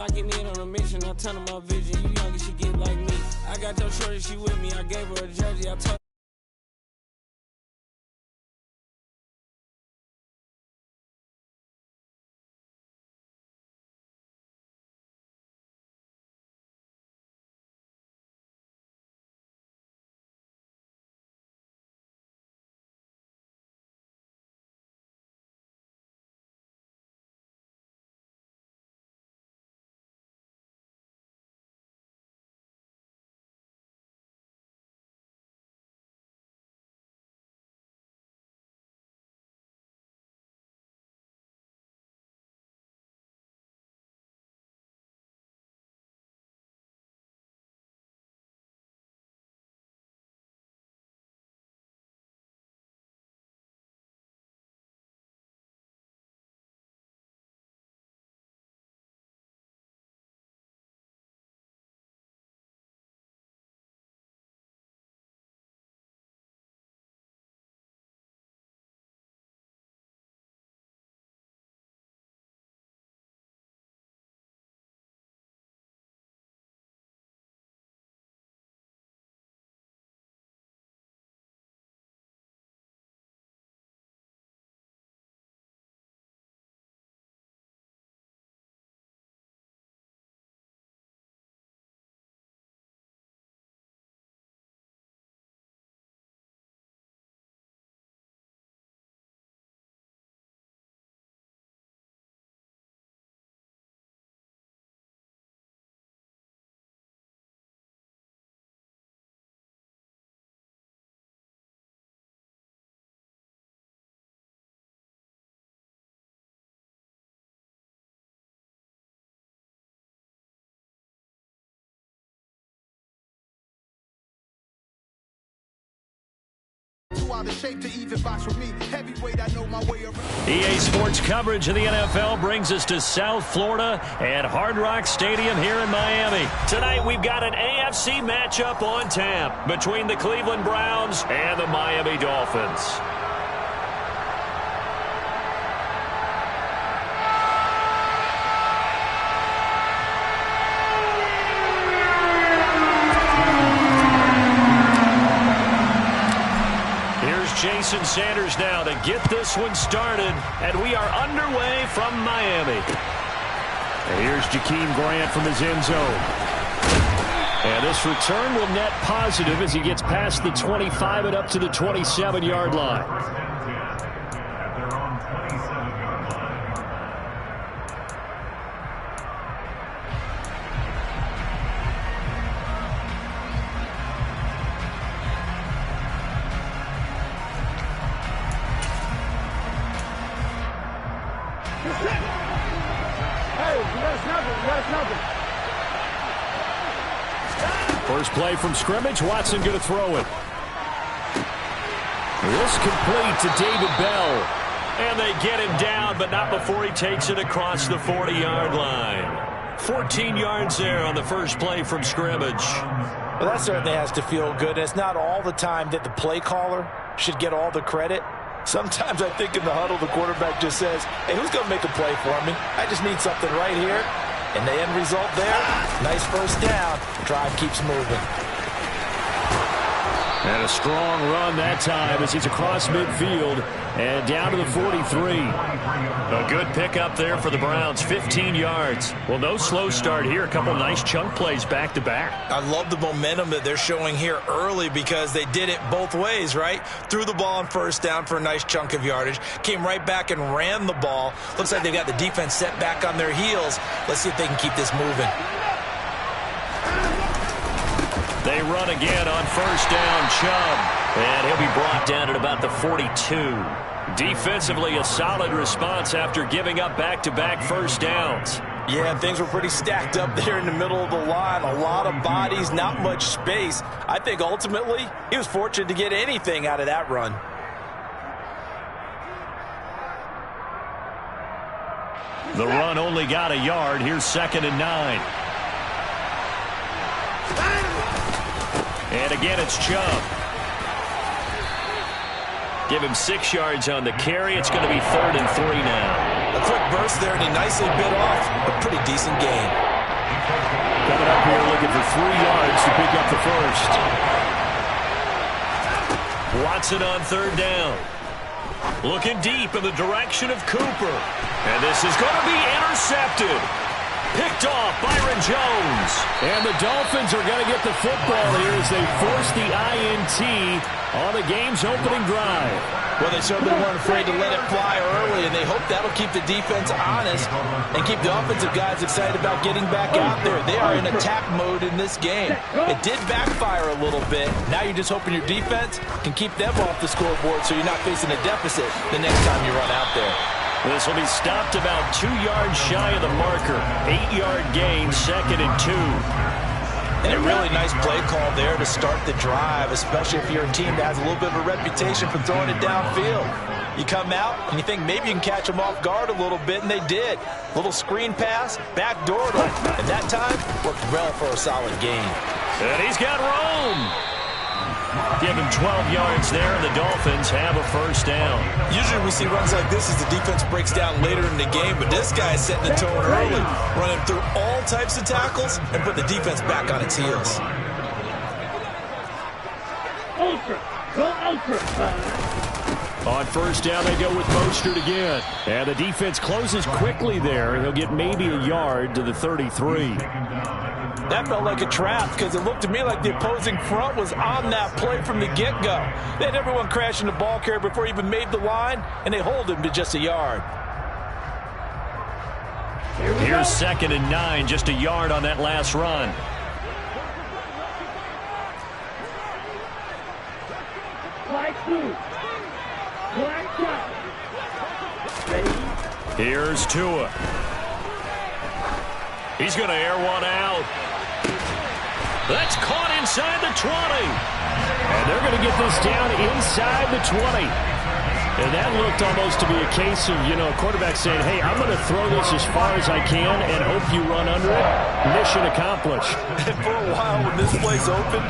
Locking in on a mission, I turn my vision. You young, she get like me. I got your shorty, she with me. I gave her a jersey. I told out of shape to even box with me. Heavyweight, I know my way around. EA Sports coverage of the NFL brings us to South Florida at Hard Rock Stadium here in Miami. Tonight we've got an AFC matchup on tap between the Cleveland Browns and the Miami Dolphins. Jason Sanders now to get this one started, and we are underway from Miami. And here's Jakeem Grant from his end zone. And this return will net positive as he gets past the 25 and up to the 27-yard line. First play from scrimmage, Watson going to throw it. This complete to David Bell. And they get him down, but not before he takes it across the 40-yard line. 14 yards there on the first play from scrimmage. Well, that certainly has to feel good. It's not all the time that the play caller should get all the credit. Sometimes I think in the huddle, the quarterback just says, hey, who's going to make a play for me? I just need something right here. And the end result there, nice first down. Drive keeps moving. And a strong run that time as he's across midfield and down to the 43. A good pickup there for the Browns, 15 yards. Well, no slow start here. A couple nice chunk plays back-to-back. I love the momentum that they're showing here early because they did it both ways, right? Threw the ball on first down for a nice chunk of yardage. Came right back and ran the ball. Looks like they've got the defense set back on their heels. Let's see if they can keep this moving. They run again on first down, Chubb. And he'll be brought down at about the 42. Defensively, a solid response after giving up back-to-back first downs. Yeah, things were pretty stacked up there in the middle of the line. A lot of bodies, not much space. I think ultimately he was fortunate to get anything out of that run. The run only got a yard. Here's 2nd and 9. And again, it's Chubb. Give him 6 yards on the carry. It's going to be 3rd and 3 now. A quick burst there, and he nicely bit off a pretty decent gain. Coming up here looking for 3 yards to pick up the first. Watson on 3rd down. Looking deep in the direction of Cooper. And this is going to be intercepted. Picked off Byron Jones. And the Dolphins are going to get the football here as they force the INT on the game's opening drive. Well, they certainly weren't afraid to let it fly early, and they hope that'll keep the defense honest and keep the offensive guys excited about getting back out there. They are in attack mode in this game. It did backfire a little bit. Now you're just hoping your defense can keep them off the scoreboard so you're not facing a deficit the next time you run out there. This will be stopped about 2 yards shy of the marker. 8-yard gain, 2nd and 2. And a really nice play call there to start the drive, especially if you're a team that has a little bit of a reputation for throwing it downfield. You come out and you think maybe you can catch them off guard a little bit, and they did. Little screen pass, backdoored them, and that time worked well for a solid gain. And he's got room. Give him 12 yards there, and the Dolphins have a 1st down. Usually we see runs like this as the defense breaks down later in the game, but this guy is setting the tone early, running through all types of tackles and put the defense back on its heels. On 1st down, they go with Mostert again. And the defense closes quickly there. He'll get maybe a yard to the 33. That felt like a trap because it looked to me like the opposing front was on that play from the get-go. They had everyone crashing the ball carrier before he even made the line, and they hold him to just a yard. Here's 2nd and 9, just a yard on that last run. Here's Tua. He's going to air one out. That's caught inside the 20. And they're going to get this down inside the 20. And that looked almost to be a case of, a quarterback saying, hey, I'm going to throw this as far as I can and hope you run under it. Mission accomplished. And for a while when this play's open,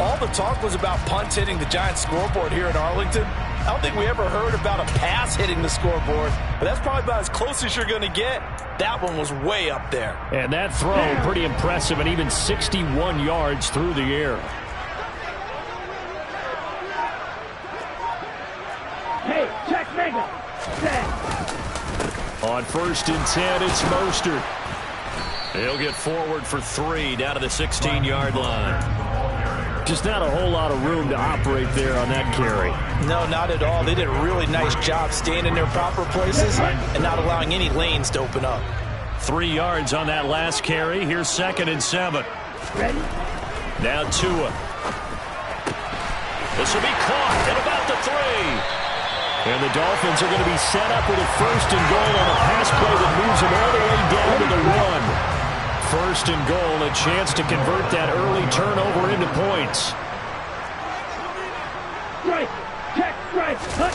all the talk was about punts hitting the Giants scoreboard here in Arlington. I don't think we ever heard about a pass hitting the scoreboard, but that's probably about as close as you're going to get. That one was way up there. And that throw, pretty impressive, and even 61 yards through the air. Hey, check mega. On 1st and 10, it's Mostert. He'll get forward for 3 down to the 16-yard line. Just not a whole lot of room to operate there on that carry. No, not at all. They did a really nice job staying in their proper places and not allowing any lanes to open up. 3 yards on that last carry. Here's 2nd and 7. Ready? Now Tua. This will be caught at about the 3. And the Dolphins are going to be set up with a 1st and goal on a pass play that moves them all the way down to the 1. 1st and goal, a chance to convert that early turnover into points. Strike, check, strike, cut.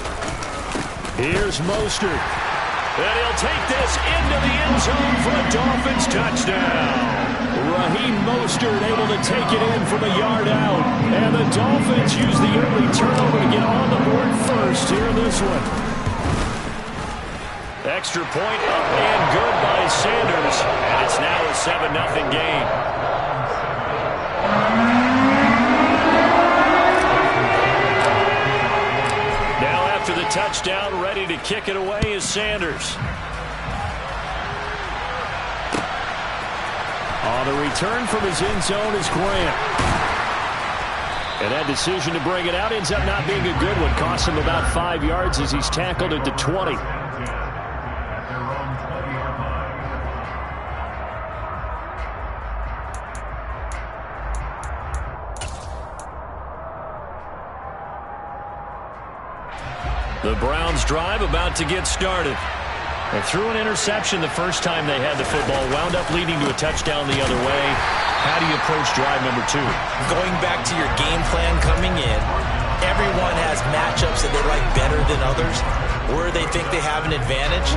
Here's Mostert. And he'll take this into the end zone for a Dolphins touchdown. Raheem Mostert able to take it in from a yard out. And the Dolphins use the early turnover to get on the board first here in this one. Extra point up and good by Sanders. And it's now a 7-0 game. Now after the touchdown, ready to kick it away is Sanders. On the return from his end zone is Grant. And that decision to bring it out ends up not being a good one. Costs him about 5 yards as he's tackled at the 20. The Browns drive about to get started. They threw an interception the first time they had the football, wound up leading to a touchdown the other way. How do you approach drive number 2? Going back to your game plan coming in, everyone has matchups that they like better than others. Where they think they have an advantage,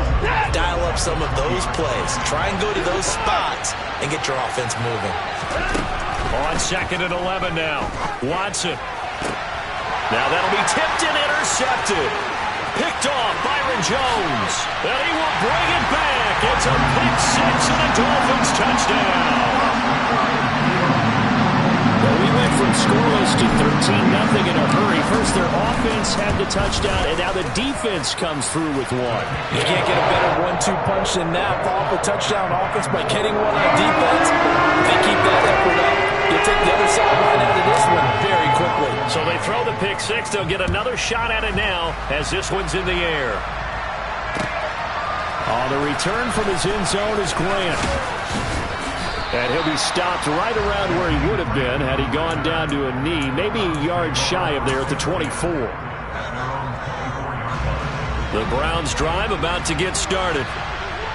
dial up some of those plays. Try and go to those spots and get your offense moving. On 2nd and 11 now. Watson. Now that'll be tipped and intercepted. Picked off Byron Jones. And he will bring it back. It's a pick six and a Dolphins touchdown. Well, we went from scoreless to 13-0 in a hurry. First, their offense had the touchdown, and now the defense comes through with one. You can't get a better 1-2 punch than that. Off a touchdown offense by getting one on defense. If they keep that effort up, you'll take the other sideline out of this one very quickly. So they throw the pick six. They'll get another shot at it now as this one's in the air. On the return from his end zone is Grant. And he'll be stopped right around where he would have been had he gone down to a knee, maybe a yard shy of there at the 24. The Browns drive about to get started.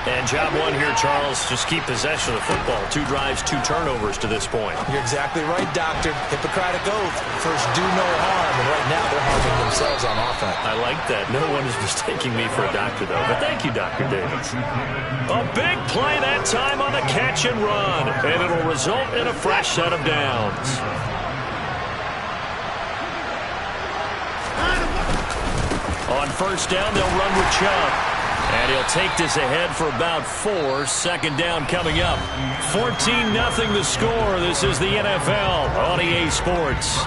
And job one here, Charles, just keep possession of the football. 2 drives, 2 turnovers to this point. You're exactly right, Doctor. Hippocratic oath. First, do no harm. And right now, they're harming themselves on offense. I like that. No one is mistaking me for a doctor, though. But thank you, Dr. Davis. A big play that time on the catch and run. And it'll result in a fresh set of downs. On first down, they'll run with Chubb. And he'll take this ahead for about 4. Second down coming up. 14-0 the score. This is the NFL on EA Sports.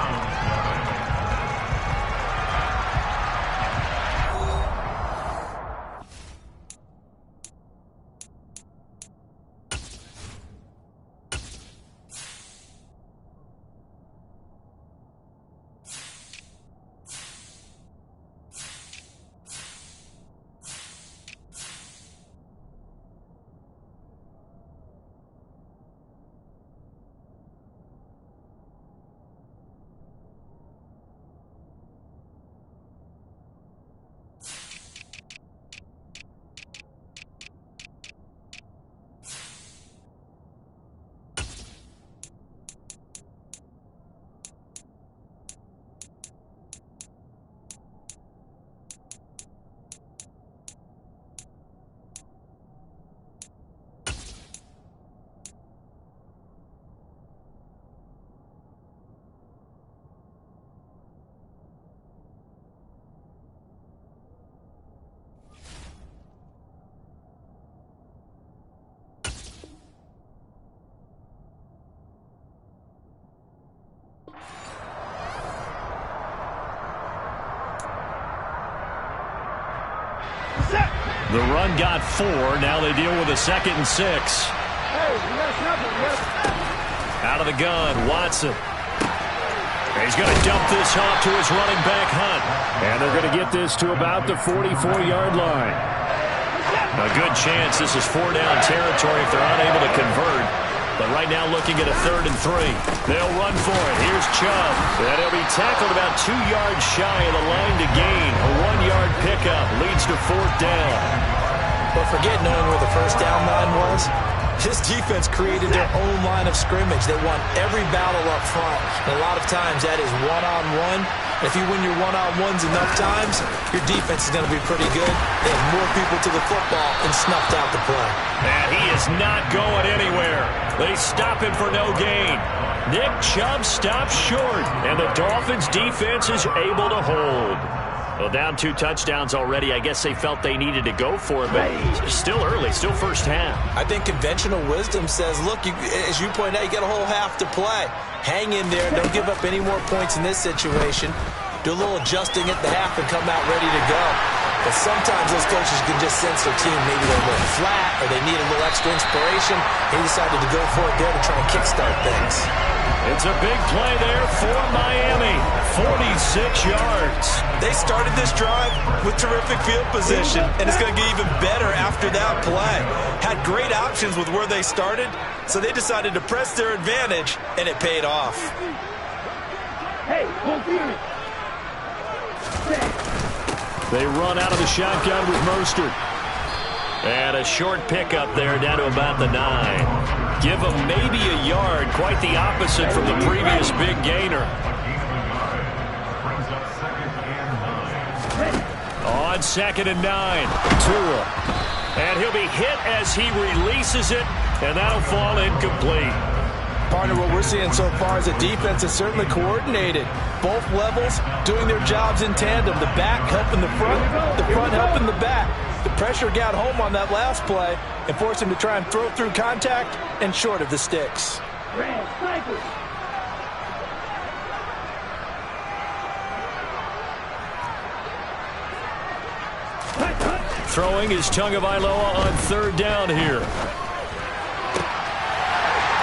The run got 4. Now they deal with a 2nd and 6. Out of the gun, Watson. He's going to dump this off to his running back, Hunt. And they're going to get this to about the 44-yard line. A good chance this is 4-down territory if they're unable to convert. But right now looking at a 3rd and 3. They'll run for it. Here's Chubb. And he'll be tackled about 2 yards shy of the line to gain. A 1-yard pickup leads to 4th down. But forget knowing where the first down line was. This defense created their own line of scrimmage. They won every battle up front. And a lot of times that is one-on-one. If you win your one-on-ones enough times, your defense is going to be pretty good. They have more people to the football and snuffed out the play. And he is not going anywhere. They stop him for no gain. Nick Chubb stops short, and the Dolphins defense is able to hold. Well, down 2 touchdowns already. I guess they felt they needed to go for it, but still early, still first half. I think conventional wisdom says, look, as you point out, you got a whole half to play. Hang in there. Don't give up any more points in this situation. Do a little adjusting at the half and come out ready to go. But sometimes those coaches can just sense their team. Maybe they're a little flat or they need a little extra inspiration. He decided to go for it there to try and kickstart things. It's a big play there for Miami. 46 yards. They started this drive with terrific field position, and it's going to get even better after that play. Had great options with where they started, so they decided to press their advantage, and it paid off. Hey, hold on. They run out of the shotgun with Mostert. And a short pickup there down to about the 9. Give them maybe a yard, quite the opposite from the previous big gainer. On 2nd and 9, Tua. And he'll be hit as he releases it, and that'll fall incomplete. Partner, what we're seeing so far is a defense is certainly coordinated. Both levels doing their jobs in tandem. The back helping the front helping the back. The pressure got home on that last play and forced him to try and throw through contact and short of the sticks. Throwing is Tagovailoa on third down here.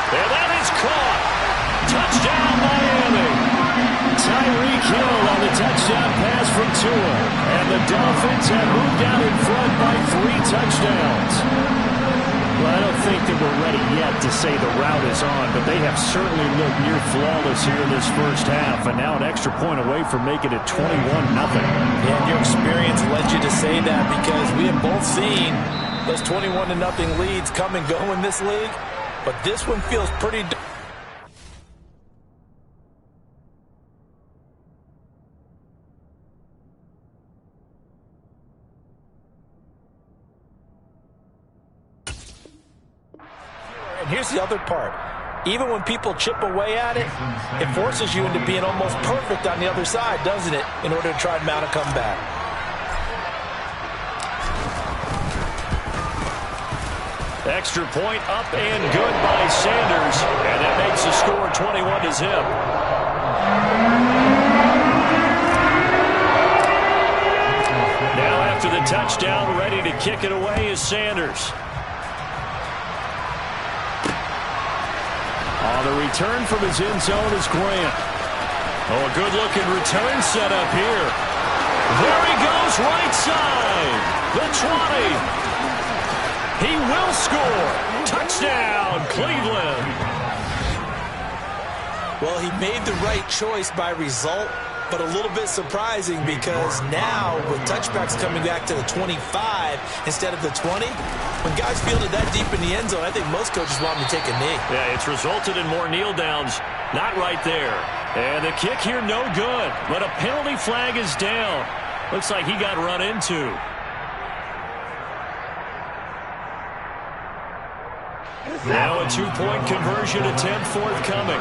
And that is caught. Touchdown, Miami. Tyreek Hill on the touchdown pass from Tua. And the Dolphins have moved out in front by 3 touchdowns. Well, I don't think that we're ready yet to say the route is on, but they have certainly looked near flawless here in this first half, and now an extra point away from making it 21-0. Yeah, your experience led you to say that because we have both seen those 21-0 leads come and go in this league, but this one feels pretty... And here's the other part. Even when people chip away at it, it forces you into being almost perfect on the other side, doesn't it, in order to try and mount a comeback. Extra point up and good by Sanders, and that makes the score 21-0. Now after the touchdown, ready to kick it away is Sanders. On the return from his end zone is Grant. Oh, a good-looking return set up here. There he goes, right side. The 20. He will score. Touchdown, Cleveland. Well, he made the right choice by result, but a little bit surprising because now with touchbacks coming back to the 25 instead of the 20, when guys fielded that deep in the end zone, I think most coaches want him to take a knee. Yeah, it's resulted in more kneel downs. Not right there. And the kick here, no good. But a penalty flag is down. Looks like he got run into. Now a 2-point conversion attempt forthcoming.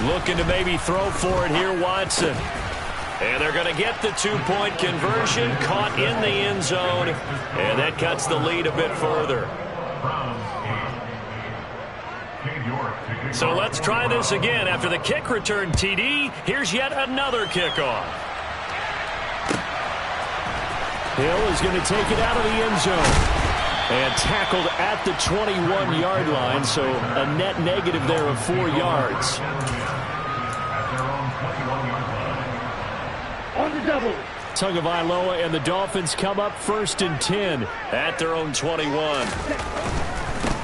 Looking to maybe throw for it here, Watson. And they're going to get the 2-point conversion, caught in the end zone, and that cuts the lead a bit further. So let's try this again. After the kick return TD, here's yet another kickoff. Hill is going to take it out of the end zone. And tackled at the 21-yard line, so a net negative there of 4 yards. On the double. Tagovailoa and the Dolphins come up 1st and 10 at their own 21.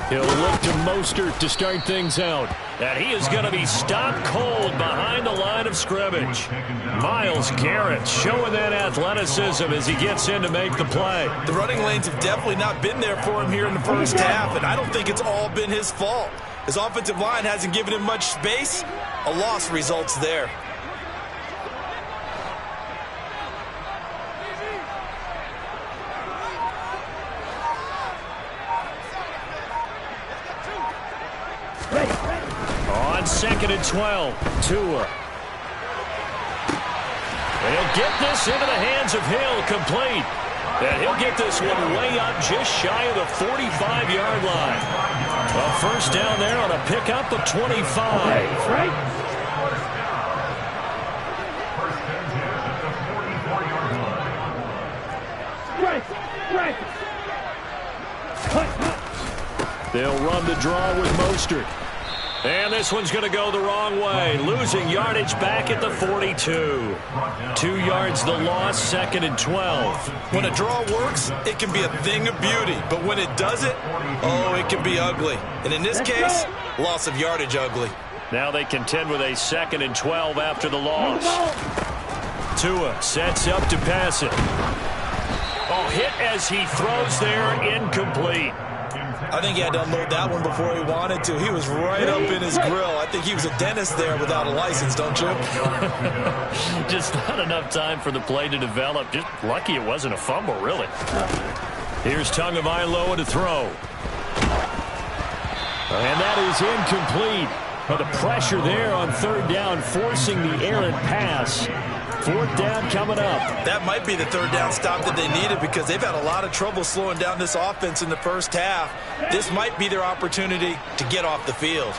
He'll look to Mostert to start things out. And he is going to be stopped cold behind the line of scrimmage. Myles Garrett showing that athleticism as he gets in to make the play. The running lanes have definitely not been there for him here in the first half, and I don't think it's all been his fault. His offensive line hasn't given him much space. A loss results there. On 2nd and 12, Tua. He'll get this into the hands of Hill, complete. And he'll get this one way up just shy of the 45-yard line. A first down there on a pickup of 25. They'll run the draw with Mostert. And this one's going to go the wrong way. Losing yardage back at the 42. 2 yards the loss, 2nd and 12. When a draw works, it can be a thing of beauty. But when it doesn't, oh, it can be ugly. And in this case, loss of yardage ugly. Now they contend with a 2nd and 12 after the loss. Tua sets up to pass it. Oh, hit as he throws there, incomplete. I think he had to unload that one before he wanted to. He was right up in his grill. I think he was a dentist there without a license, don't you? Just not enough time for the play to develop. Just lucky it wasn't a fumble, really. Here's Tagovailoa to throw. And that is incomplete. But the pressure there on third down, forcing the errant pass. Fourth down coming up. That might be the third down stop that they needed because they've had a lot of trouble slowing down this offense in the first half. This might be their opportunity to get off the field.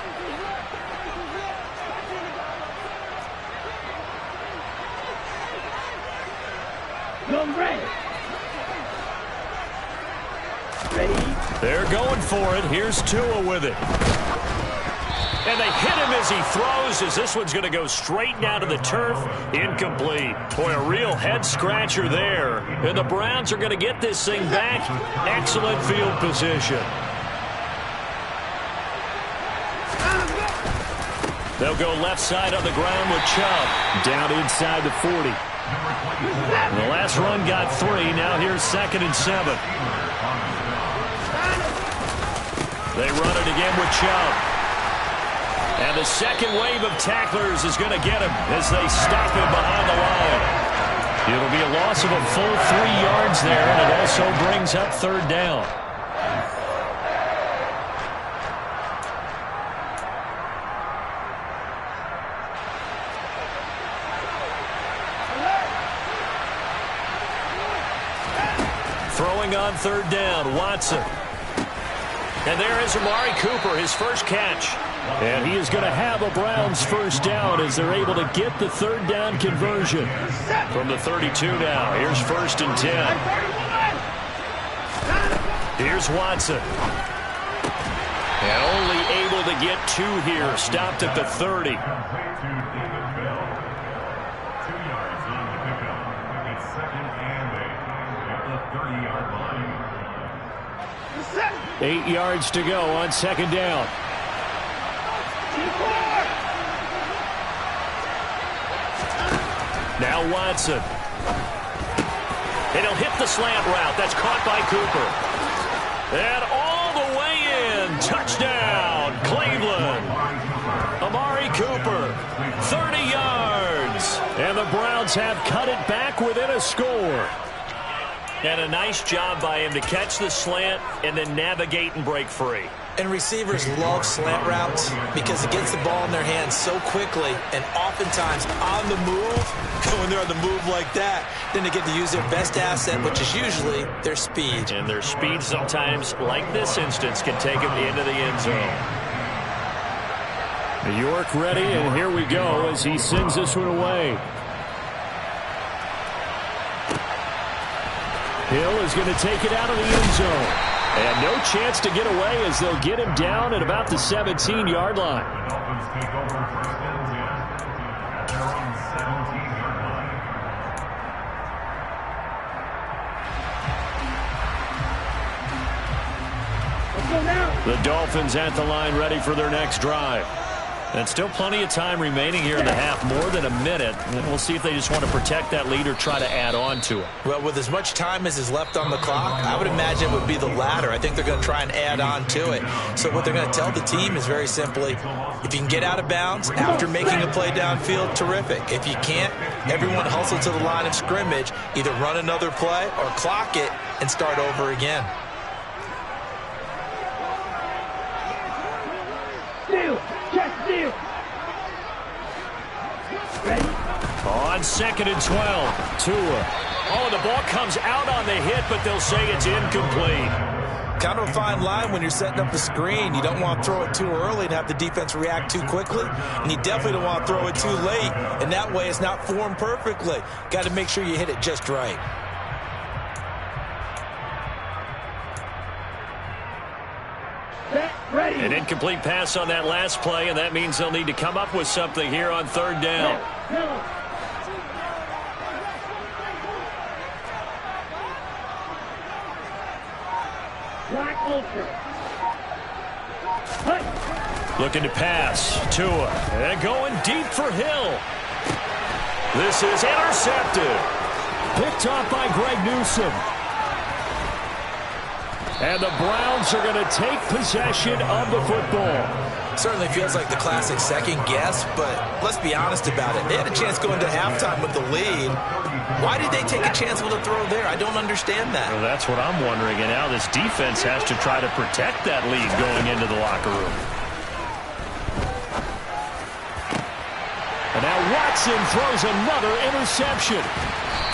They're going for it. Here's Tua with it. And they hit him as he throws, as this one's going to go straight down to the turf. Incomplete. Boy, a real head-scratcher there. And the Browns are going to get this thing back. Excellent field position. They'll go left side on the ground with Chubb. Down inside the 40. The last run got 3. Now here's 2nd and 7. They run it again with Chubb. And the second wave of tacklers is going to get him as they stop him behind the line. It'll be a loss of a full 3 yards there, and it also brings up third down. Throwing on third down, Watson. And there is Amari Cooper, his first catch. And he is going to have a Browns first down as they're able to get the third down conversion. From the 32 now, here's 1st and 10. Here's Watson. And only able to get 2 here, stopped at the 30. 8 yards to go on 2nd down. Now Watson. And he'll hit the slant route. That's caught by Cooper. And all the way in. Touchdown, Cleveland. Amari Cooper, 30 yards. And the Browns have cut it back within a score. And a nice job by him to catch the slant and then navigate and break free. And receivers love slant routes because it gets the ball in their hands so quickly and oftentimes on the move. When they're on the move like that, then they get to use their best asset, which is usually their speed. And their speed sometimes, like this instance, can take them into the end zone. York ready, and here we go as he sends this one away. Hill is going to take it out of the end zone. And no chance to get away as they'll get him down at about the 17-yard line. The Dolphins at the line ready for their next drive. And still plenty of time remaining here in the half, more than a minute. And we'll see if they just want to protect that lead or try to add on to it. Well, with as much time as is left on the clock, I would imagine it would be the latter. I think they're going to try and add on to it. So what they're going to tell the team is very simply, if you can get out of bounds after making a play downfield, terrific. If you can't, everyone hustle to the line of scrimmage, either run another play or clock it and start over again. On 2nd and 12, Tua. Oh, the ball comes out on the hit, but they'll say it's incomplete. Kind of a fine line when you're setting up a screen. You don't want to throw it too early and have the defense react too quickly. And you definitely don't want to throw it too late. And that way it's not formed perfectly. Got to make sure you hit it just right. An incomplete pass on that last play, and that means they'll need to come up with something here on third down. Looking to pass. Tua. And going deep for Hill. This is intercepted. Picked off by Greg Newsome. And the Browns are going to take possession of the football. Certainly feels like the classic second guess, but let's be honest about it. They had a chance going to halftime with the lead. Why did they take a chance with a throw there? I don't understand that. Well, that's what I'm wondering. And now this defense has to try to protect that lead going into the locker room. And now Watson throws another interception.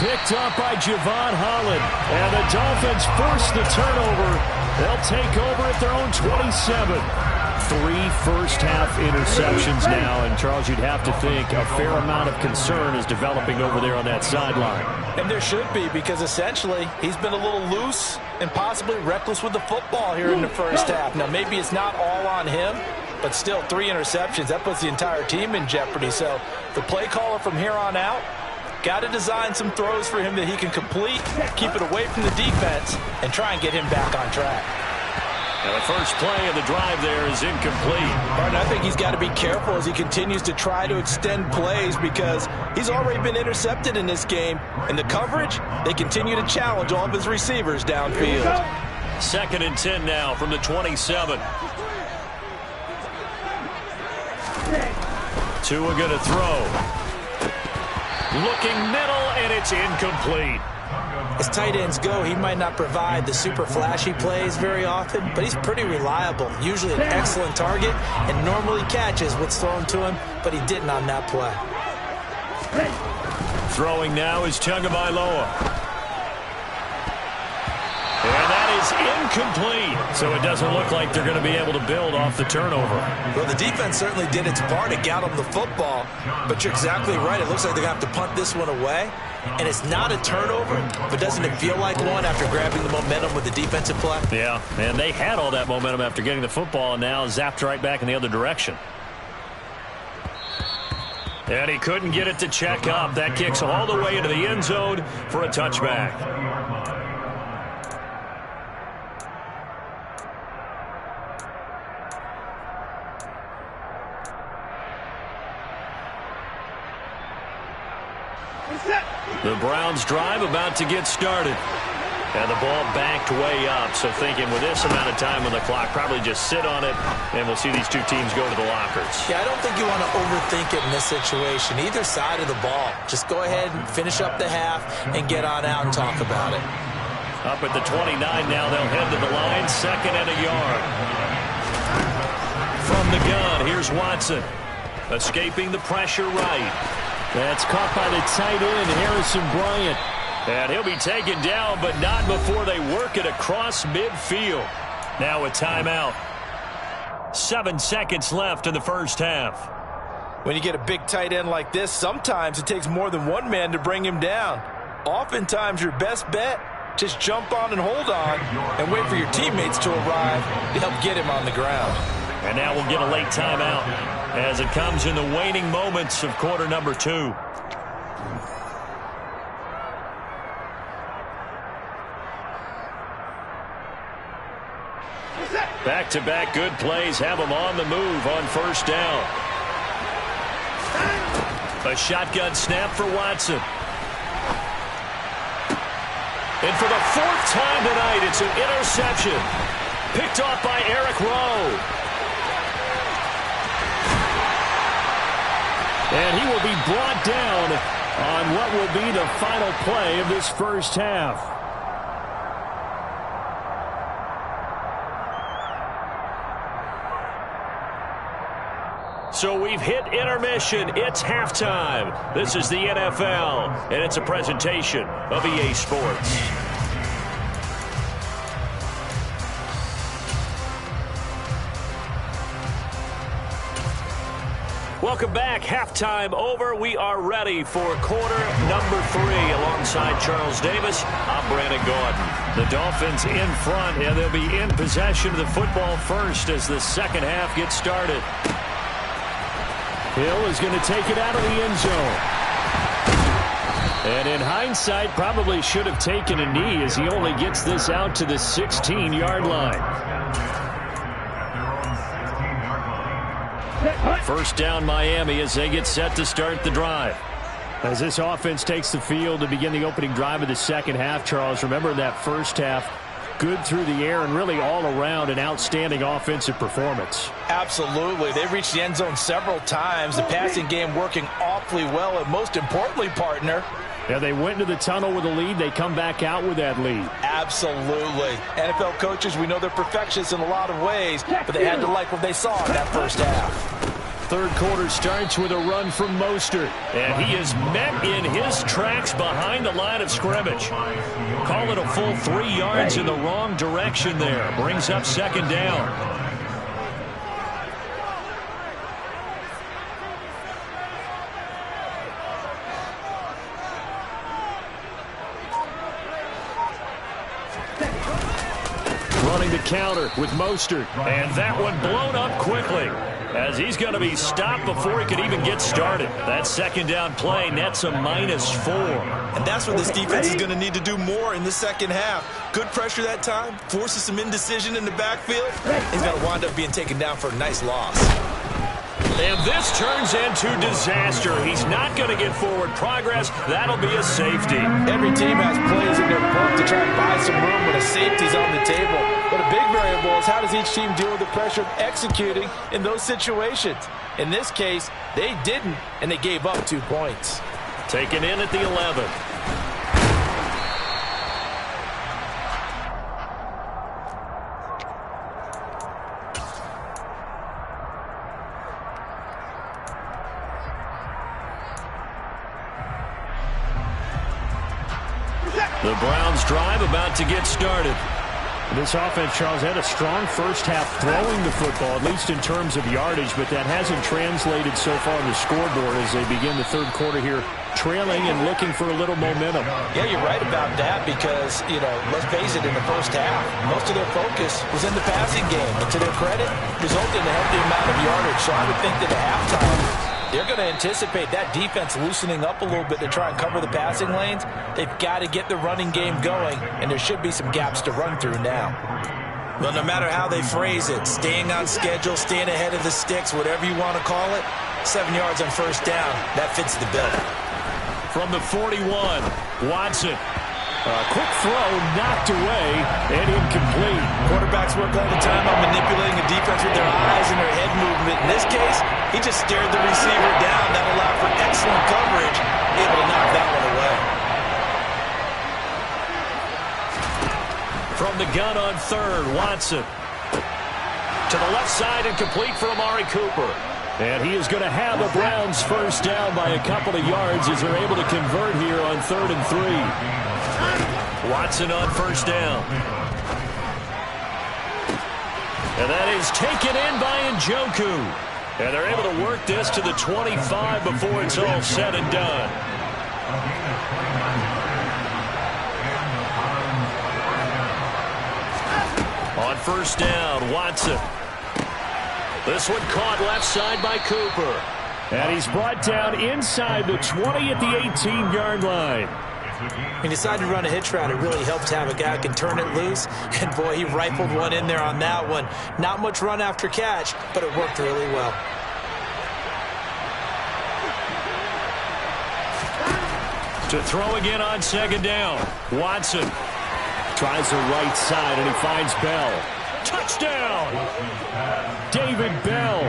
Picked up by Javon Holland. And the Dolphins force the turnover. They'll take over at their own 27. 3 first-half interceptions now. And, Charles, you'd have to think a fair amount of concern is developing over there on that sideline. And there should be, because essentially he's been a little loose and possibly reckless with the football here in the first half. Now, maybe it's not all on him, but still 3 interceptions. That puts the entire team in jeopardy. So the play caller from here on out got to design some throws for him that he can complete, keep it away from the defense, and try and get him back on track. And the first play of the drive there is incomplete. Martin, I think he's got to be careful as he continues to try to extend plays because he's already been intercepted in this game. And the coverage, they continue to challenge all of his receivers downfield. 2nd and 10 now from the 27. Tua going to throw. Looking middle, and it's incomplete. As tight ends go, he might not provide the super flashy plays very often, but he's pretty reliable. Usually an excellent target and normally catches what's thrown to him, but he didn't on that play. Throwing now is Tagovailoa. And that is incomplete. So it doesn't look like they're going to be able to build off the turnover. Well, the defense certainly did its part to get him the football, but you're exactly right. It looks like they're going to have to punt this one away. And it's not a turnover, but doesn't it feel like one after grabbing the momentum with the defensive play? Yeah, and they had all that momentum after getting the football and now zapped right back in the other direction. And he couldn't get it to check up. That kicks all the way into the end zone for a touchback. The Browns drive about to get started. And the ball backed way up. So thinking with this amount of time on the clock, probably just sit on it, and we'll see these two teams go to the lockers. Yeah, I don't think you want to overthink it in this situation. Either side of the ball. Just go ahead and finish up the half and get on out and talk about it. Up at the 29 now, they'll head to the line. 2nd and a yard. From the gun, here's Watson. Escaping the pressure right. That's caught by the tight end, Harrison Bryant. And he'll be taken down, but not before they work it across midfield. Now a timeout. 7 seconds left in the first half. When you get a big tight end like this, sometimes it takes more than one man to bring him down. Oftentimes your best bet, just jump on and hold on and wait for your teammates to arrive to help get him on the ground. And now we'll get a late timeout as it comes in the waning moments of quarter number 2. Back-to-back good plays have them on the move on first down. A shotgun snap for Watson. And for the 4th time tonight, it's an interception. Picked off by Eric Rowe. And he will be brought down on what will be the final play of this first half. So we've hit intermission. It's halftime. This is the NFL, and it's a presentation of EA Sports. Welcome back. Halftime over. We are ready for quarter number 3. Alongside Charles Davis, I'm Brandon Gordon. The Dolphins in front, and they'll be in possession of the football first as the second half gets started. Hill is going to take it out of the end zone. And in hindsight, probably should have taken a knee as he only gets this out to the 16-yard line. First down Miami as they get set to start the drive. As this offense takes the field to begin the opening drive of the second half, Charles, remember that first half, good through the air and really all around an outstanding offensive performance. Absolutely. They reached the end zone several times. The passing game working awfully well. And most importantly, partner, Yeah, they went into the tunnel with a lead. They come back out with that lead. Absolutely. NFL coaches, we know they're perfectionists in a lot of ways, but they had to like what they saw in that first half. Third quarter starts with a run from Mostert, and he is met in his tracks behind the line of scrimmage. Call it a full 3 yards in the wrong direction there. Brings up second down. Running the counter with Mostert, and that one blown up quickly as he's going to be stopped before he could even get started. That second down play nets a -4. And that's what this defense is going to need to do more in the second half. Good pressure that time, forces some indecision in the backfield. He's going to wind up being taken down for a nice loss. And this turns into disaster. He's not going to get forward progress. That'll be a safety. Every team has plays in their book to try and buy some room when a safety's on the table. But a big variable is how does each team deal with the pressure of executing in those situations? In this case, they didn't, and they gave up 2 points. Taken in at the 11. The Browns drive about to get started. This offense, Charles, had a strong first half throwing the football, at least in terms of yardage, but that hasn't translated so far on the scoreboard as they begin the third quarter here, trailing and looking for a little momentum. Yeah, you're right about that because, let's face it, in the first half, most of their focus was in the passing game. And to their credit, resulted in a healthy amount of yardage. So I would think that at halftime, they're going to anticipate that defense loosening up a little bit to try and cover the passing lanes. They've got to get the running game going, and there should be some gaps to run through now. Well, no matter how they phrase it, staying on schedule, staying ahead of the sticks, whatever you want to call it, 7 yards on first down, that fits the bill. From the 41, Watson. A quick throw knocked away and incomplete. Quarterbacks work all the time on manipulating a defense with their eyes and their head movement. In this case, he just stared the receiver down. That allowed for excellent coverage, able to knock that one away. From the gun on third, Watson. To the left side and complete for Amari Cooper. And he is going to have the Browns first down by a couple of yards as they're able to convert here on 3rd and 3. Watson on first down. And that is taken in by Njoku. And they're able to work this to the 25 before it's all said and done. On first down, Watson. This one caught left side by Cooper. And he's brought down inside the 20 at the 18-yard line. He decided to run a hitch route. It really helped to have a guy who can turn it loose. And, boy, he rifled one in there on that one. Not much run after catch, but it worked really well. To throw again on second down. Watson tries the right side, and he finds Bell. Touchdown! David Bell,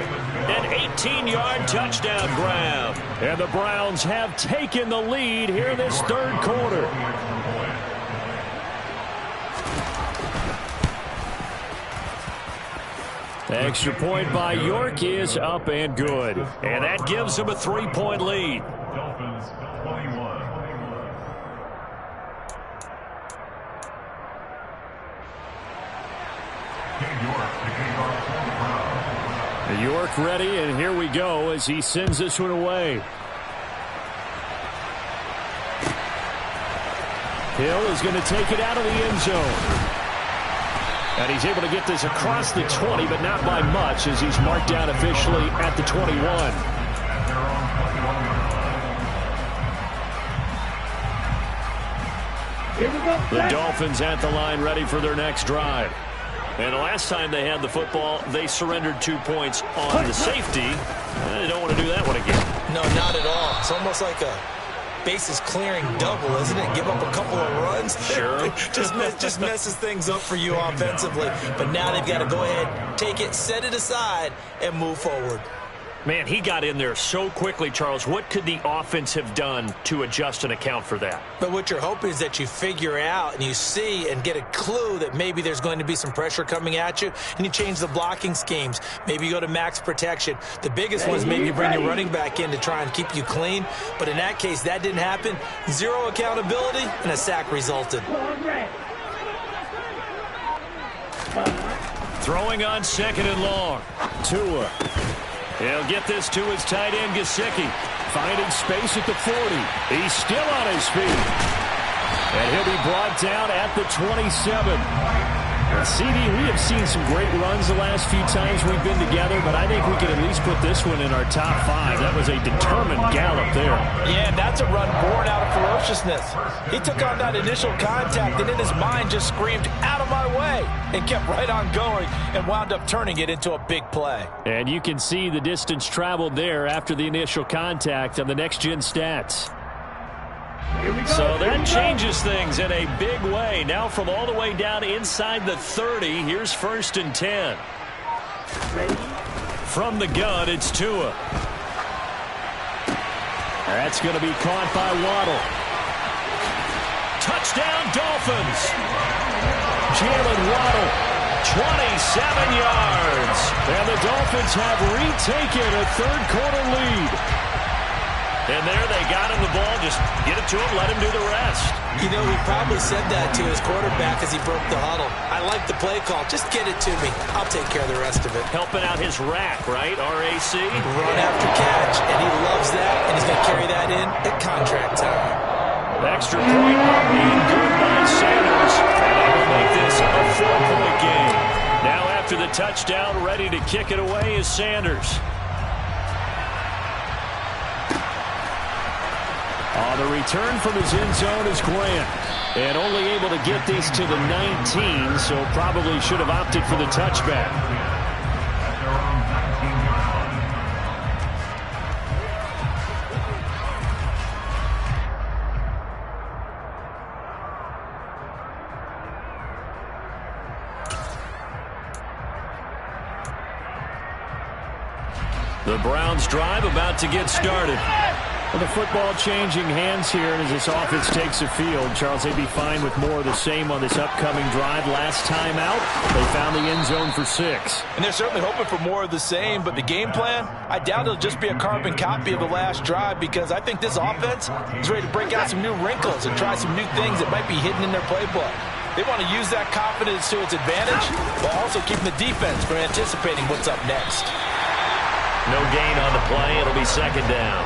an 18-yard touchdown grab. And the Browns have taken the lead here this third quarter. Extra point by York is up and good. And that gives them a 3-point lead. Dolphins 21. York ready, and here we go as he sends this one away. Hill is going to take it out of the end zone. And he's able to get this across the 20, but not by much as he's marked down officially at the 21. The Dolphins at the line ready for their next drive. And the last time they had the football, they surrendered 2 points on the safety. They don't want to do that one again. No, not at all. It's almost like a bases clearing double, isn't it? Give up a couple of runs. Sure. just messes things up for you offensively. But now they've got to go ahead, take it, set it aside, and move forward. Man, he got in there so quickly, Charles. What could the offense have done to adjust and account for that? But what you're hoping is that you figure out and you see and get a clue that maybe there's going to be some pressure coming at you, and you change the blocking schemes. Maybe you go to max protection. The biggest one is maybe you bring your running back in to try and keep you clean. But in that case, that didn't happen. Zero accountability, and a sack resulted. Throwing on 2nd and long. Tua. He'll get this to his tight end, Gesicki. Finding space at the 40. He's still on his feet. And he'll be brought down at the 27. CD, we have seen some great runs the last few times we've been together, but I think we can at least put this one in our top 5. That was a determined gallop there. Yeah, that's a run born out of ferociousness. He took on that initial contact and in his mind just screamed, "Out of my way," and kept right on going and wound up turning it into a big play. And you can see the distance traveled there after the initial contact on the next-gen stats. So that changes things in a big way. Now from all the way down inside the 30, here's 1st and 10. From the gun, it's Tua. That's going to be caught by Waddle. Touchdown, Dolphins. Jalen Waddle, 27 yards. And the Dolphins have retaken a third-quarter lead. And there they got him the ball. Just get it to him, let him do the rest. You know, he probably said that to his quarterback as he broke the huddle. I like the play call. Just get it to me. I'll take care of the rest of it. Helping out his rack, right? RAC? Run after catch, and he loves that, and he's going to carry that in at contract time. Extra point being good by Sanders. And they will make this a 4-point game. Now after the touchdown, ready to kick it away is Sanders. On the return from his end zone is Grant. And only able to get this to the 19, so probably should have opted for the touchback. The Browns drive about to get started. Well, the football changing hands here as this offense takes the field. Charles, they'd be fine with more of the same on this upcoming drive. Last time out, they found the end zone for 6. And they're certainly hoping for more of the same, but the game plan, I doubt it'll just be a carbon copy of the last drive, because I think this offense is ready to break out some new wrinkles and try some new things that might be hidden in their playbook. They want to use that confidence to its advantage, while also keeping the defense from anticipating what's up next. No gain on the play. It'll be 2nd down.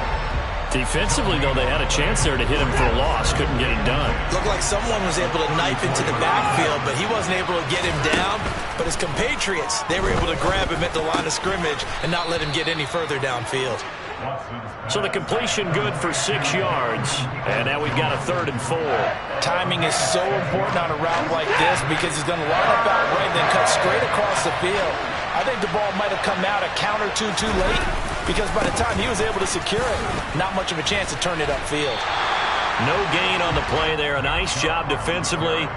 Defensively, though, they had a chance there to hit him for a loss. Couldn't get it done. Looked like someone was able to knife into the backfield, but he wasn't able to get him down. But his compatriots, they were able to grab him at the line of scrimmage and not let him get any further downfield. So the completion good for 6 yards. And now we've got a 3rd and 4. Timing is so important on a route like this, because he's going to line up out right and then cut straight across the field. I think the ball might have come out a count or two too late, because by the time he was able to secure it, not much of a chance to turn it upfield. No gain on the play there. A nice job defensively,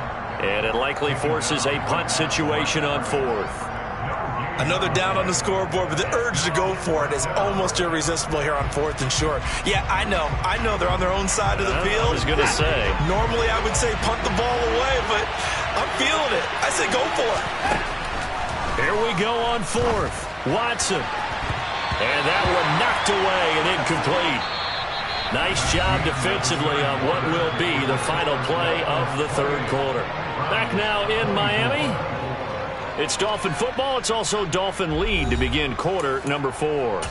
and it likely forces a punt situation on 4th. Another down on the scoreboard, but the urge to go for it is almost irresistible here on 4th and short. Yeah, I know they're on their own side of the field. I was going to say. Normally I would say punt the ball away, but I'm feeling it. I say go for it. Here we go on 4th. Watson. And that one knocked away and incomplete. Nice job defensively on what will be the final play of the 3rd quarter. Back now in Miami. It's Dolphin football. It's also Dolphin lead to begin quarter number 4.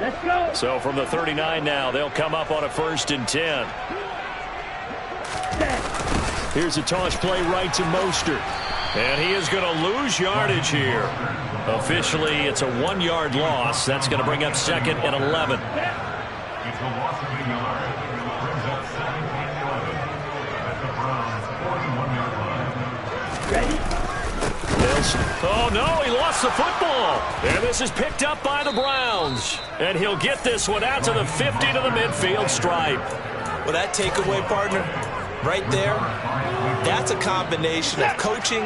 Let's go. So from the 39 now, they'll come up on a 1st and 10. Here's a toss play right to Mostert. And he is going to lose yardage here. Officially, it's a 1-yard loss. That's going to bring up 2nd and 11. It's a loss of 8 yards. Brings up 2nd and 11 at the Browns' 41-yard line. Ready? Oh, no, he lost the football. And this is picked up by the Browns. And he'll get this one out to the 50 to the midfield stripe. Well, that takeaway, partner, right there, that's a combination of coaching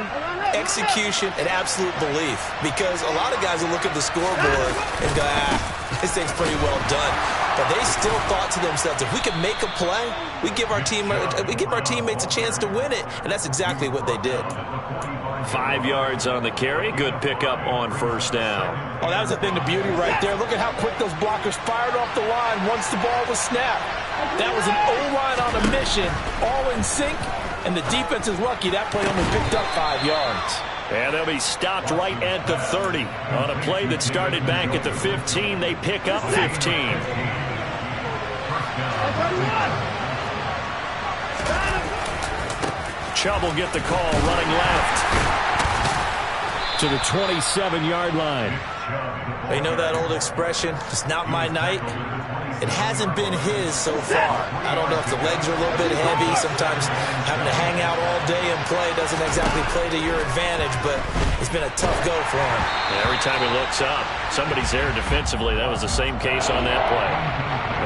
execution, and absolute belief. Because a lot of guys will look at the scoreboard and go, this thing's pretty well done. But they still thought to themselves, if we can make a play, we give our teammates a chance to win it. And that's exactly what they did. 5 yards on the carry. Good pickup on first down. Oh, that was a thing of beauty right there. Look at how quick those blockers fired off the line once the ball was snapped. That was an O-line on a mission, all in sync, and the defense is lucky that play only picked up 5 yards. And they'll be stopped right at the 30. On a play that started back at the 15, they pick up 15. Chubb will get the call running left to the 27-yard line. You know that old expression, it's not my night? It hasn't been his so far. I don't know if the legs are a little bit heavy. Sometimes having to hang out all day and play doesn't exactly play to your advantage, but it's been a tough go for him. And every time he looks up, somebody's there defensively. That was the same case on that play.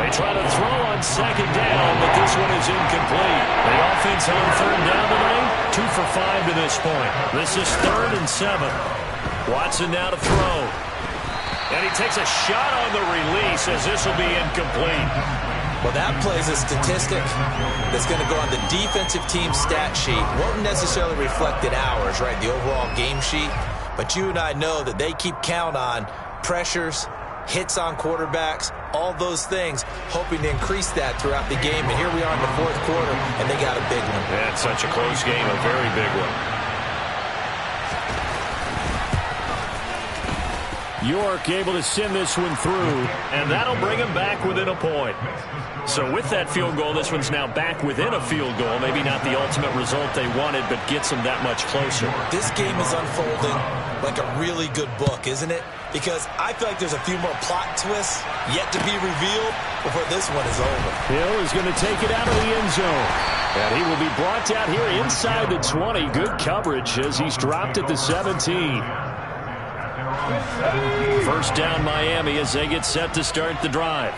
They try to throw on second down, but this one is incomplete. The offense on third down today, 2 for 5 to this point. This is 3rd and 7. Watson now to throw. And he takes a shot on the release as this will be incomplete. Well, that plays a statistic that's going to go on the defensive team stat sheet. Won't necessarily reflect in ours, right, the overall game sheet. But you and I know that they keep count on pressures, hits on quarterbacks, all those things, hoping to increase that throughout the game. And here we are in the 4th quarter, and they got a big one. That's such a close game, a very big one. York able to send this one through, and that'll bring him back within a point. So with that field goal, this one's now back within a field goal. Maybe not the ultimate result they wanted, but gets them that much closer. This game is unfolding like a really good book, isn't it? Because I feel like there's a few more plot twists yet to be revealed before this one is over. Hill is going to take it out of the end zone. And he will be brought down here inside the 20. Good coverage as he's dropped at the 17. First down Miami as they get set to start the drive.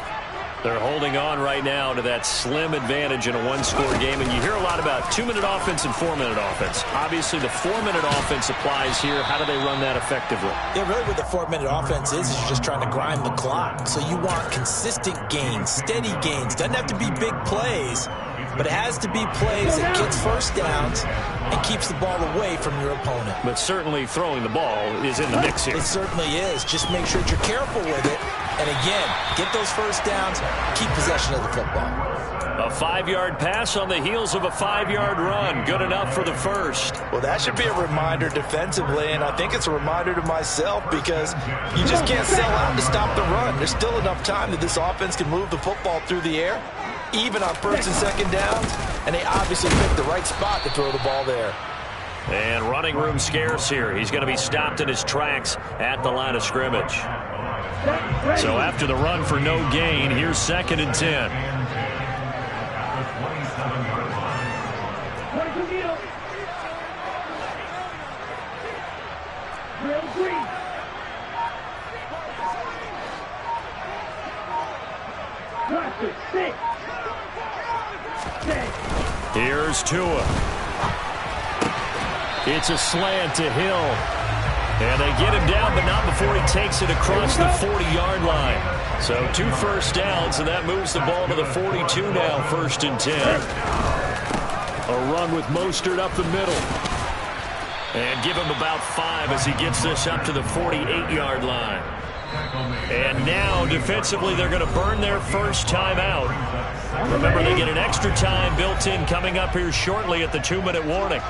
They're holding on right now to that slim advantage in a one-score game. And you hear a lot about 2-minute offense and 4-minute offense. Obviously, the 4-minute offense applies here. How do they run that effectively? Yeah, really what the 4-minute offense is you're just trying to grind the clock. So you want consistent gains, steady gains. Doesn't have to be big plays, but it has to be plays that gets first downs and keeps the ball away from your opponent. But certainly throwing the ball is in the mix here. It certainly is. Just make sure that you're careful with it. And again, get those first downs, keep possession of the football. A 5-yard pass on the heels of a 5-yard run. Good enough for the first. Well, that should be a reminder defensively, and I think it's a reminder to myself because you just can't sell out to stop the run. There's still enough time that this offense can move the football through the air, even on 1st and 2nd downs, and they obviously picked the right spot to throw the ball there. And running room scarce here. He's going to be stopped in his tracks at the line of scrimmage. So after the run for no gain, here's 2nd and 10. Here's Tua. It's a slant to Hill. And they get him down, but not before he takes it across the 40-yard line. So 2 first downs, and that moves the ball to the 42 now, 1st and 10. A run with Mostert up the middle. And give him about 5 as he gets this up to the 48-yard line. And now, defensively, they're going to burn their first timeout. Remember, they get an extra time built in coming up here shortly at the 2-minute warning.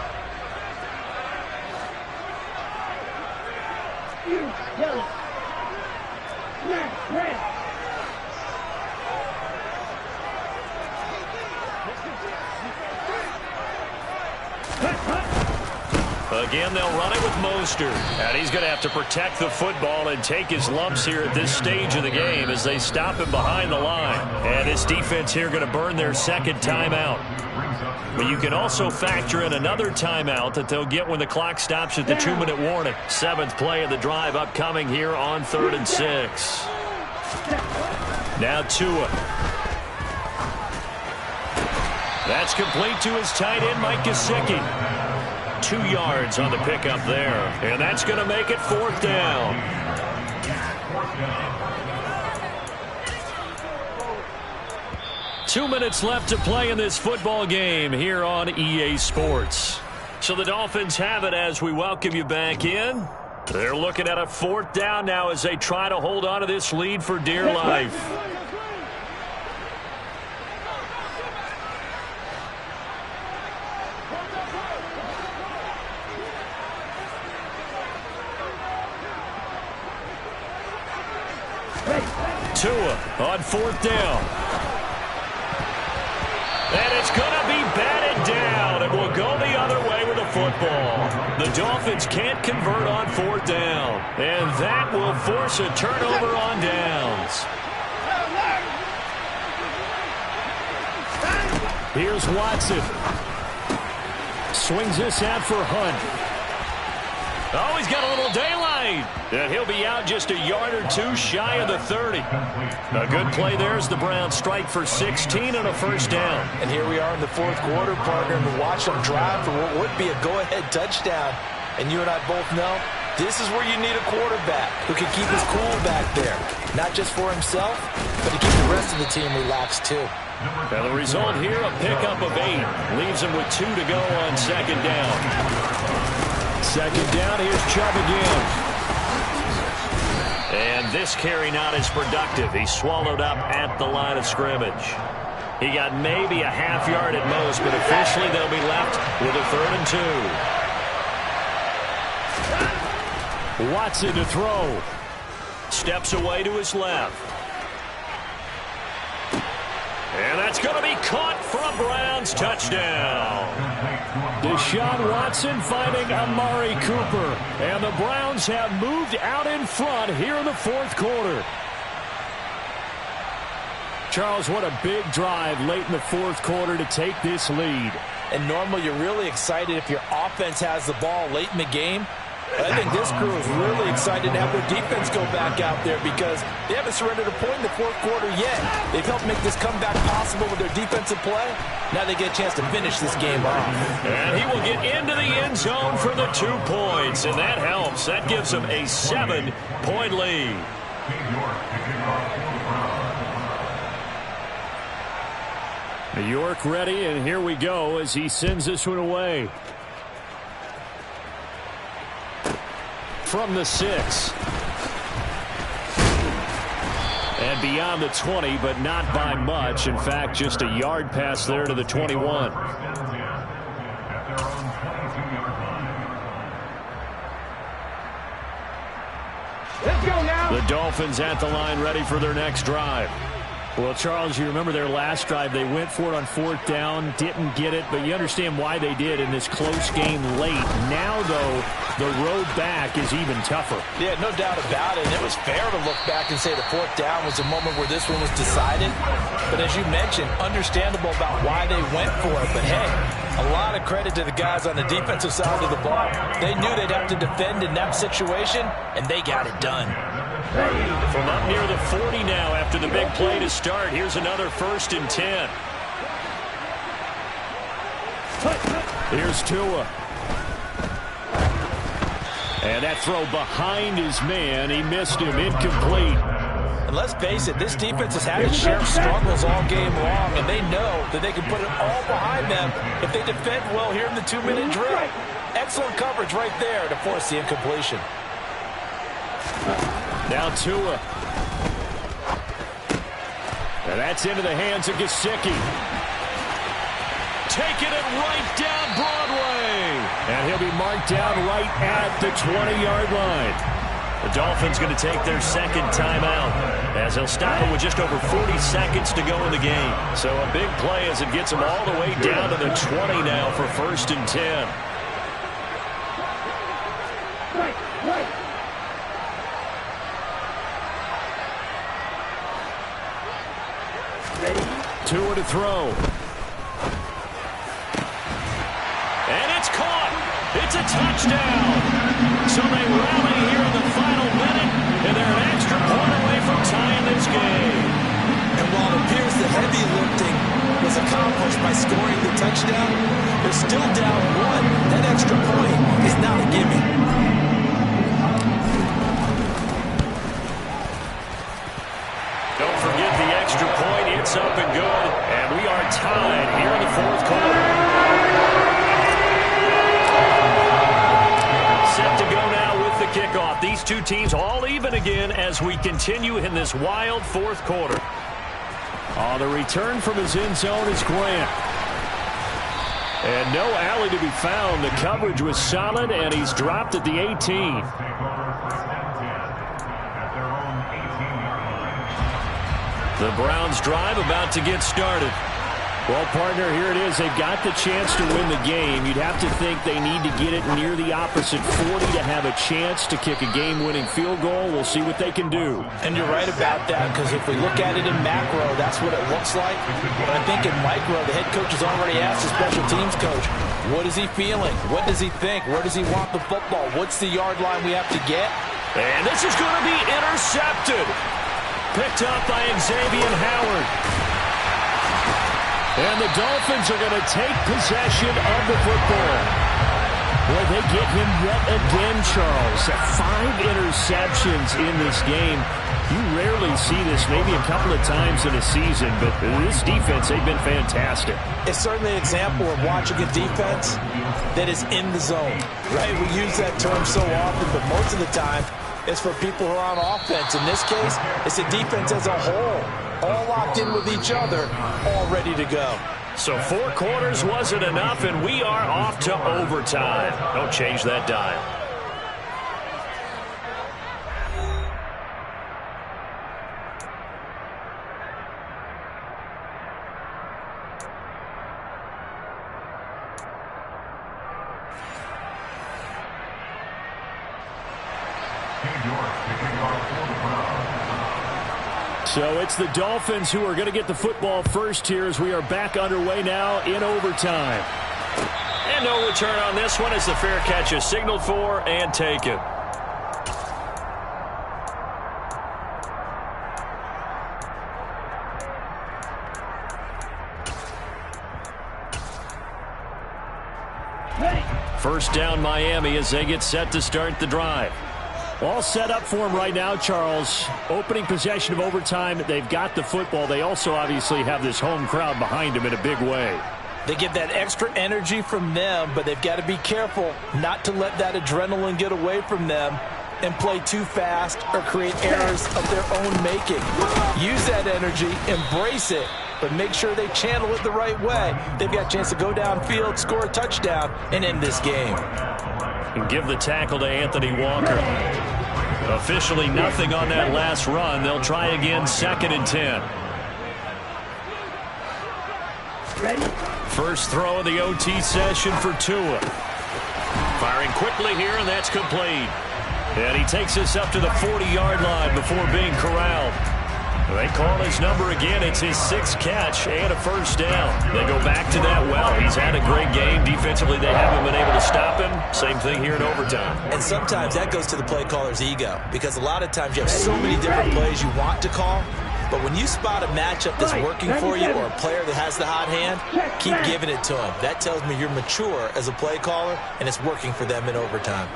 Again, they'll run it with Mostert. And he's going to have to protect the football and take his lumps here at this stage of the game as they stop him behind the line. And this defense here going to burn their 2nd timeout. But you can also factor in another timeout that they'll get when the clock stops at the 2-minute warning. 7th play of the drive upcoming here on 3rd and 6. Now Tua. That's complete to his tight end, Mike Gesicki. 2 yards on the pickup there. And that's going to make it 4th down. Fourth down. 2 minutes left to play in this football game here on EA Sports. So the Dolphins have it as we welcome you back in. They're looking at a 4th down now as they try to hold on to this lead for dear life. Tua on 4th down. And it's going to be batted down. It will go the other way with the football. The Dolphins can't convert on 4th down. And that will force a turnover on downs. Here's Watson. Swings this out for Hunt. Oh, he's got a little daylight. And he'll be out just a yard or 2 shy of the 30. A good play there as the Browns strike for 16 and a 1st down. And here we are in the 4th quarter, partner, and watch them drive for what would be a go-ahead touchdown. And you and I both know this is where you need a quarterback who can keep his cool back there. Not just for himself, but to keep the rest of the team relaxed too. And the result here, a pickup of 8. Leaves him with 2 to go on 2nd down. 2nd down, here's Chubb again. And this carry not as productive. He swallowed up at the line of scrimmage. He got maybe a half yard at most, but officially they'll be left with a 3rd and 2. Watson to throw. Steps away to his left. And that's going to be caught for a Browns touchdown. Deshaun Watson finding Amari Cooper. And the Browns have moved out in front here in the 4th quarter. Charles, what a big drive late in the 4th quarter to take this lead. And normally you're really excited if your offense has the ball late in the game. I think this crew is really excited to have their defense go back out there because they haven't surrendered a point in the 4th quarter yet. They've helped make this comeback possible with their defensive play. Now they get a chance to finish this game off. And he will get into the end zone for the 2 points, and that helps. That gives him a 7-point lead. New York ready, and here we go as he sends this one away. From the 6. And beyond the 20, but not by much. In fact, just a yard pass there to the 21. Let's go now. The Dolphins at the line ready for their next drive. Well, Charles, you remember their last drive. They went for it on 4th down, didn't get it, but you understand why they did in this close game late. Now, though, the road back is even tougher. Yeah, no doubt about it. And it was fair to look back and say the 4th down was the moment where this one was decided. But as you mentioned, understandable about why they went for it. But, hey, a lot of credit to the guys on the defensive side of the ball. They knew they'd have to defend in that situation, and they got it done. From up near the 40 now after the big play to start. Here's another 1st and 10. Here's Tua. And that throw behind his man. He missed him. Incomplete. And let's face it, this defense has had its share of struggles all game long, and they know that they can put it all behind them if they defend well here in the 2-minute drill. Excellent coverage right there to force the incompletion. Now Tua. And that's into the hands of Gesicki. Taking it right down Broadway. And he'll be marked down right at the 20-yard line. The Dolphins going to take their 2nd timeout as they'll stop it with just over 40 seconds to go in the game. So a big play as it gets them all the way down to the 20 now for 1st and 10. Tua to throw. And it's caught. It's a touchdown. So they rally here in the final minute, and they're an extra point away from tying this game. And while it appears the heavy lifting was is accomplished by scoring the touchdown. They're still down 1. That extra point is not a gimme. Don't forget the extra point. It's up and good. And we are tied here in the fourth quarter. Set to go now with the kickoff. These two teams all even again as we continue in this wild fourth quarter. On the return from his end zone is Grant. And no alley to be found. The coverage was solid, and he's dropped at the 18. The Browns drive about to get started. Well, partner, here it is. They've got the chance to win the game. You'd have to think they need to get it near the opposite 40 to have a chance to kick a game-winning field goal. We'll see what they can do. And you're right about that, because if we look at it in macro, that's what it looks like. But I think in micro, the head coach has already asked the special teams coach, what is he feeling? What does he think? Where does he want the football? What's the yard line we have to get? And this is going to be intercepted. Picked up by Xavier Howard. And the Dolphins are going to take possession of the football. Boy, they get him yet again, Charles. 5 interceptions in this game. You rarely see this, maybe a couple of times in a season, but this defense, they've been fantastic. It's certainly an example of watching a defense that is in the zone, right? We use that term so often, but most of the time, it's for people who are on offense. In this case, it's a defense as a whole, all locked in with each other, all ready to go. So 4 quarters wasn't enough, and we are off to overtime. Don't change that dial. So it's the Dolphins who are going to get the football first here as we are back underway now in overtime. And no return on this one as the fair catch is signaled for and taken. First down Miami as they get set to start the drive. All set up for him right now, Charles. Opening possession of overtime. They've got the football. They also obviously have this home crowd behind them in a big way. They get that extra energy from them, but they've got to be careful not to let that adrenaline get away from them and play too fast or create errors of their own making. Use that energy, embrace it, but make sure they channel it the right way. They've got a chance to go downfield, score a touchdown, and end this game. And give the tackle to Anthony Walker. Officially nothing on that last run. They'll try again, 2nd and 10. Ready? First throw of the OT session for Tua. Firing quickly here, and that's complete. And he takes us up to the 40-yard line before being corralled. They call his number again. It's his 6th catch and a first down. They go back to that well. He's had a great game. Defensively, they haven't been able to stop him. Same thing here in overtime. And sometimes that goes to the play caller's ego, because a lot of times you have so many different plays you want to call, but when you spot a matchup that's working for you or a player that has the hot hand, keep giving it to him. That tells me you're mature as a play caller, and it's working for them in overtime.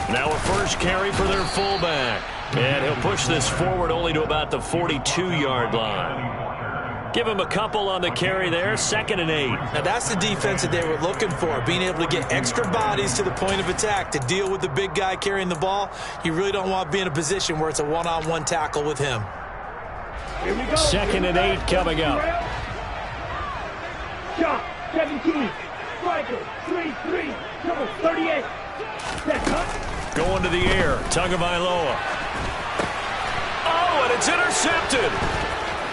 Now a first carry for their fullback. And he'll push this forward only to about the 42-yard line. Give him a couple on the carry there, 2nd and 8. Now that's the defense that they were looking for, being able to get extra bodies to the point of attack to deal with the big guy carrying the ball. You really don't want to be in a position where it's a one-on-one tackle with him. Here we go. 2nd and 8 coming up. Shot, 17. Striker, 3-3. Number 38. Set up. Going to the air, Tagovailoa. Oh, and it's intercepted.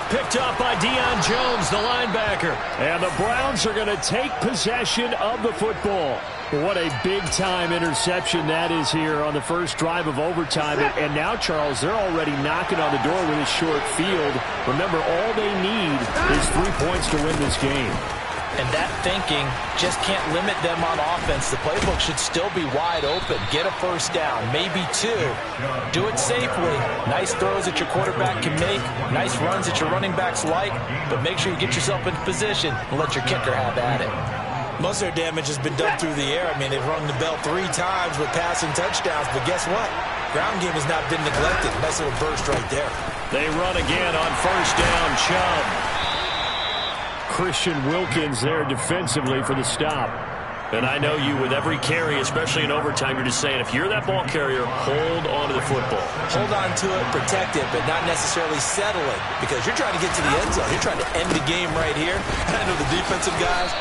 Picked up by Deion Jones, the linebacker. And the Browns are going to take possession of the football. What a big-time interception that is here on the first drive of overtime. And now, Charles, they're already knocking on the door with a short field. Remember, all they need is 3 points to win this game. And that thinking just can't limit them on offense. The playbook should still be wide open. Get a first down, maybe 2. Do it safely. Nice throws that your quarterback can make. Nice runs that your running backs like. But make sure you get yourself into position and let your kicker have at it. Most of their damage has been done through the air. I mean, they've rung the bell 3 times with passing touchdowns. But guess what? Ground game has not been neglected. Nice little burst right there. They run again on first down. Chubb. Christian Wilkins there defensively for the stop. And I know you, with every carry, especially in overtime, you're just saying, if you're that ball carrier, hold on to the football. Hold on to it, protect it, but not necessarily settle it, because you're trying to get to the end zone. You're trying to end the game right here. And I know the defensive guys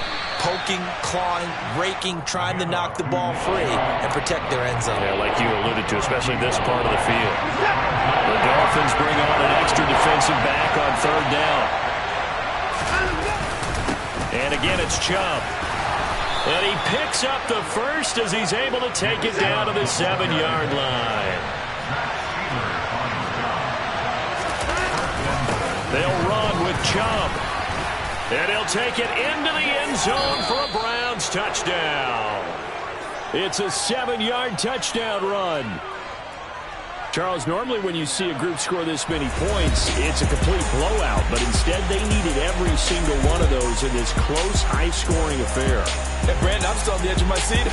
poking, clawing, raking, trying to knock the ball free and protect their end zone. Yeah, like you alluded to, especially this part of the field. The Dolphins bring on an extra defensive back on third down. And again, it's Chubb. And he picks up the first as he's able to take it down to the 7-yard line. They'll run with Chubb. And he'll take it into the end zone for a Browns touchdown. It's a 7-yard touchdown run. Charles, normally when you see a group score this many points, it's a complete blowout. But instead, they needed every single one of those in this close, high-scoring affair. And Brandon, I'm still on the edge of my seat.